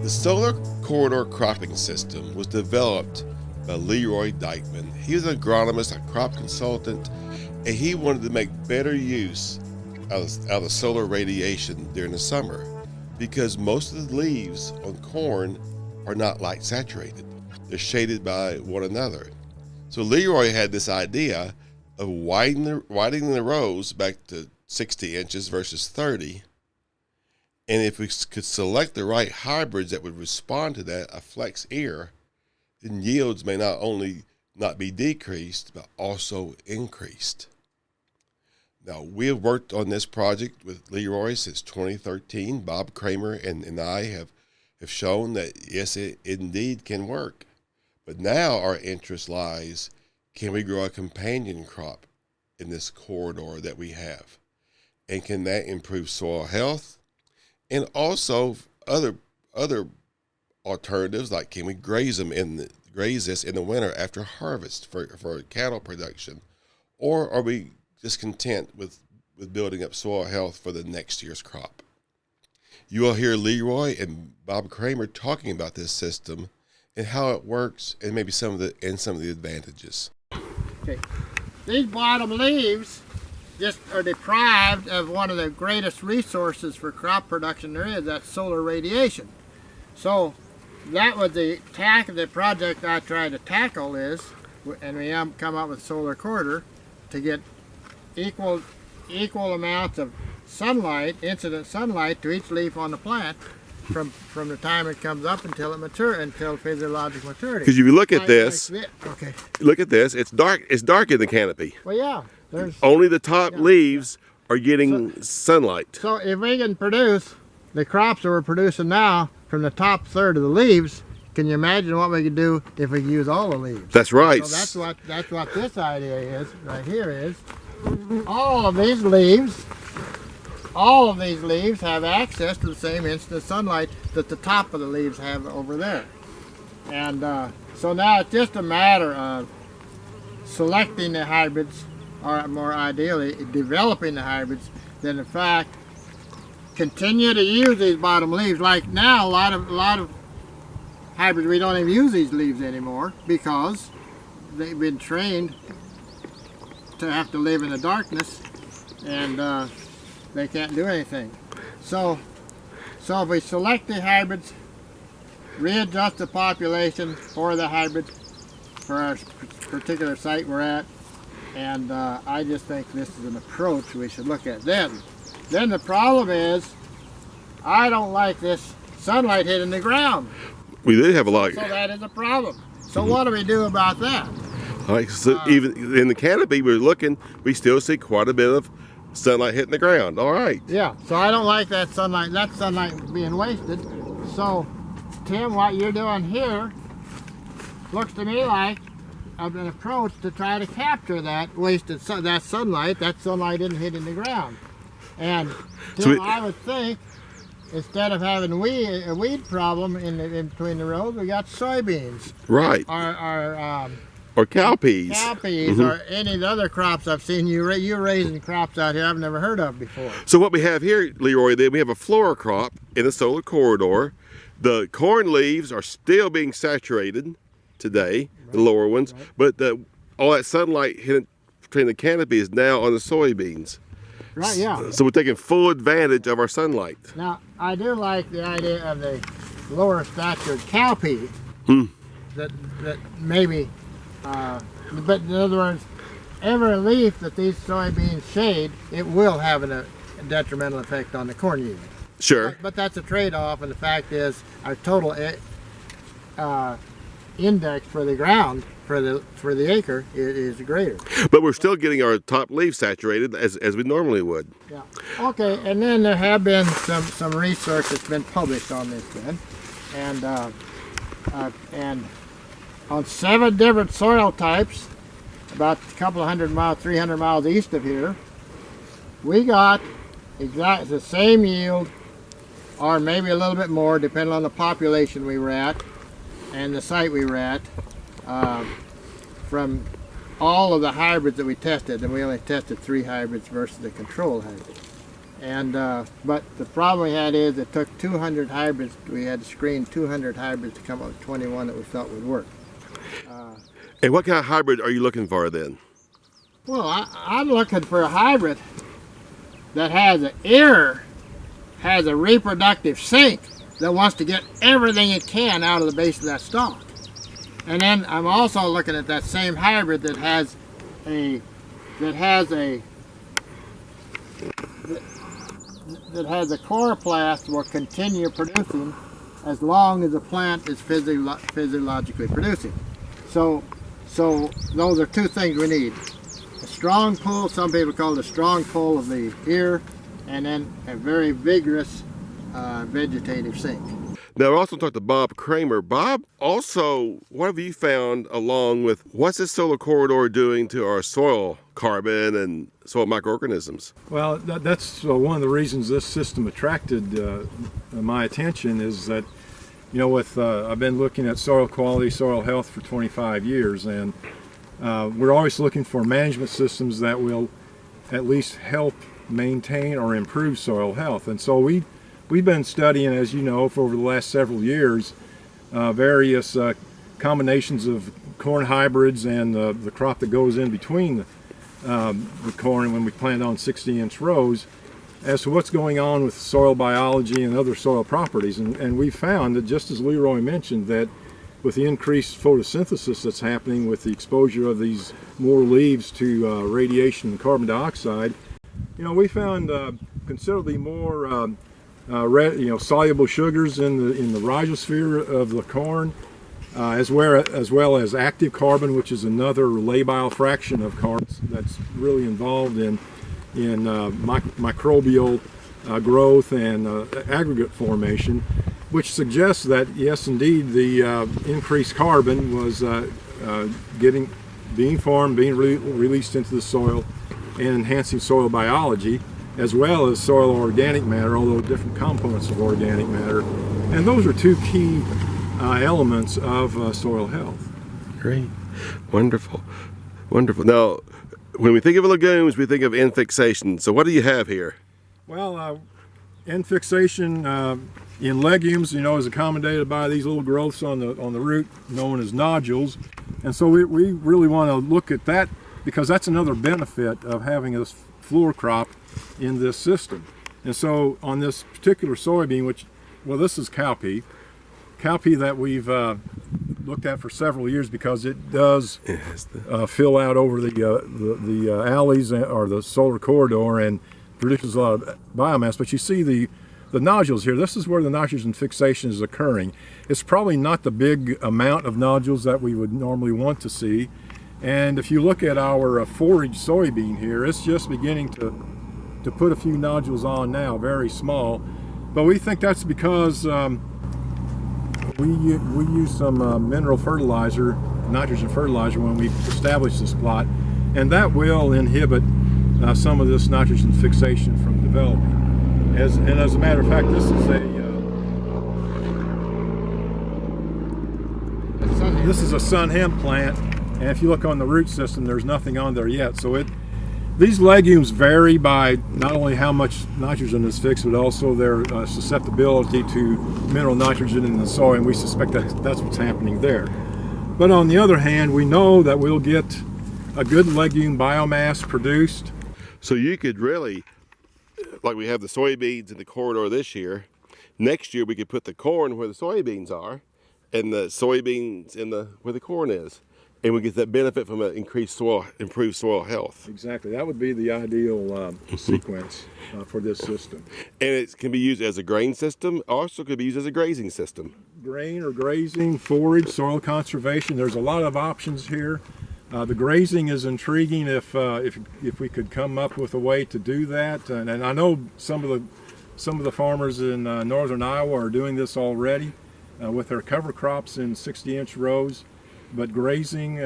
The solar corridor cropping system was developed by LeRoy Deichman. He was an agronomist, a crop consultant, and he wanted to make better use out of solar radiation during the summer because most of the leaves on corn are not light saturated. They're shaded by one another. So LeRoy had this idea of widening the rows back to 60 inches versus 30. And if we could select the right hybrids that would respond to that, a flex ear, then yields may not only not be decreased, but also increased. Now, we have worked on this project with LeRoy since 2013. Bob Kremer and I have shown that, yes, it indeed can work. But now our interest lies, can we grow a companion crop in this corridor that we have? And can that improve soil health? And also other alternatives, like can we graze this in the winter after harvest for cattle production? Or are we just content with building up soil health for the next year's crop? You will hear LeRoy and Bob Kremer talking about this system and how it works, and maybe some of the advantages. Okay. These bottom leaves just are deprived of one of the greatest resources for crop production there is, that's solar radiation. So that was the project I tried to tackle is, and we come up with solar corridor to get equal amounts of sunlight, incident sunlight, to each leaf on the plant from the time it comes up until physiological maturity. Because if you look at this, okay, look at this. It's dark in the canopy. Well, yeah. There's only the top leaves are getting sunlight. So if we can produce the crops that we're producing now from the top third of the leaves, can you imagine what we could do if we could use all the leaves? That's right. So that's what this idea is right here is. All of these leaves have access to the same instant sunlight that the top of the leaves have over there. And so now it's just a matter of selecting the hybrids, or more ideally developing the hybrids, then in fact continue to use these bottom leaves. Like now, a lot of hybrids, we don't even use these leaves anymore because they've been trained to have to live in the darkness, and they can't do anything. So if we select the hybrids, readjust the population for the hybrids for our particular site we're at, and I just think this is an approach we should look at. Then the problem is, I don't like this sunlight hitting the ground. We do have a lot. So that is a problem. So what do we do about that? All right, so even in the canopy we still see quite a bit of sunlight hitting the ground. All right. Yeah, so I don't like that sunlight being wasted. So, Tim, what you're doing here looks to me like an approach to try to capture that wasted sunlight. That sunlight isn't hitting the ground. And Tim, I would think instead of having a weed problem in between the rows, we got soybeans. Right. Or cowpeas. Cowpeas, or any of the other crops I've seen you're raising crops out here I've never heard of before. So what we have here, LeRoy, then we have a floral crop in the solar corridor. The corn leaves are still being saturated today, the lower ones, but all that sunlight hitting between the canopy is now on the soybeans. Right, yeah. So we're taking full advantage of our sunlight. Now, I do like the idea of the lower statured cowpea. That maybe, but in other words, every leaf that these soybeans shade, it will have a detrimental effect on the corn yield. Sure. But that's a trade-off, and the fact is our total index for the ground for the acre is greater. But we're still getting our top leaves saturated as we normally would. Yeah. Okay, and then there have been some research that's been published on this then, and on 7 different soil types, about a couple of 300 miles east of here, we got exactly the same yield, or maybe a little bit more, depending on the population we were at and the site we were at, from all of the hybrids that we tested, and we only tested 3 hybrids versus the control hybrid. But the problem we had is it took 200 hybrids. We had to screen 200 hybrids to come up with 21 that we felt would work. And what kind of hybrid are you looking for then? Well, I'm looking for a hybrid that has an ear, has a reproductive sink that wants to get everything it can out of the base of that stalk. And then I'm also looking at that same hybrid that has a chloroplast will continue producing as long as the plant is physiologically producing. So those are two things we need. A strong pull, some people call it a strong pull of the ear, and then a very vigorous vegetative sink. Now, I also talked to Bob Kremer. Bob, also, what have you found along with what's this solar corridor doing to our soil carbon and soil microorganisms? Well, that's one of the reasons this system attracted my attention is that, you know, I've been looking at soil quality, soil health for 25 years, and we're always looking for management systems that will at least help maintain or improve soil health. And so we've been studying, as you know, for over the last several years, various combinations of corn hybrids and the crop that goes in between the corn when we plant on 60-inch rows, as to what's going on with soil biology and other soil properties. And we found that, just as LeRoy mentioned, that with the increased photosynthesis that's happening with the exposure of these more leaves to radiation and carbon dioxide, you know, we found considerably more soluble sugars in the rhizosphere of the corn, as well as active carbon, which is another labile fraction of carbon that's really involved in microbial growth and aggregate formation, which suggests that yes, indeed, the increased carbon was being formed, being released into the soil, and enhancing soil biology, as well as soil organic matter, although different components of organic matter. And those are two key elements of soil health. Great. Wonderful. Wonderful. Now, when we think of legumes, we think of end fixation. So what do you have here? Well, end fixation in legumes, you know, is accommodated by these little growths on the root known as nodules. And so we really want to look at that, because that's another benefit of having this floor crop in this system. And so on this particular soybean, this is cowpea that we've looked at for several years, because it does fill out over the alleys or the solar corridor and produces a lot of biomass. But you see the nodules here. This is where the nitrogen fixation is occurring. It's probably not the big amount of nodules that we would normally want to see. And if you look at our forage soybean here, it's just beginning to put a few nodules on now, very small. But we think that's because we use some mineral fertilizer, nitrogen fertilizer, when we establish this plot, and that will inhibit some of this nitrogen fixation from developing. As a matter of fact, this is a sun hemp plant, and if you look on the root system, there's nothing on there yet. So these legumes vary by not only how much nitrogen is fixed, but also their susceptibility to mineral nitrogen in the soil, and we suspect that's what's happening there. But on the other hand, we know that we'll get a good legume biomass produced. So you could really, like we have the soybeans in the corridor this year, next year we could put the corn where the soybeans are, and the soybeans where the corn is. And we get that benefit from an improved soil health. Exactly. That would be the ideal sequence for this system. And it can be used as a grain system, also could be used as a grazing system. Grain or grazing, forage, soil conservation. There's a lot of options here. The grazing is intriguing if we could come up with a way to do that. And I know some of the farmers in northern Iowa are doing this already with their cover crops in 60-inch rows. But grazing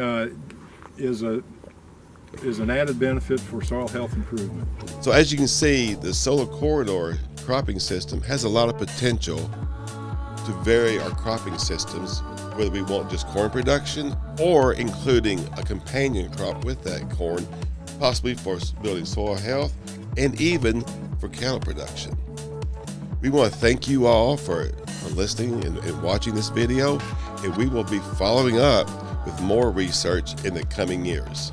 is an added benefit for soil health improvement. So as you can see, the solar corridor cropping system has a lot of potential to vary our cropping systems, whether we want just corn production or including a companion crop with that corn, possibly for building soil health and even for cattle production. We want to thank you all for listening and watching this video, and we will be following up with more research in the coming years.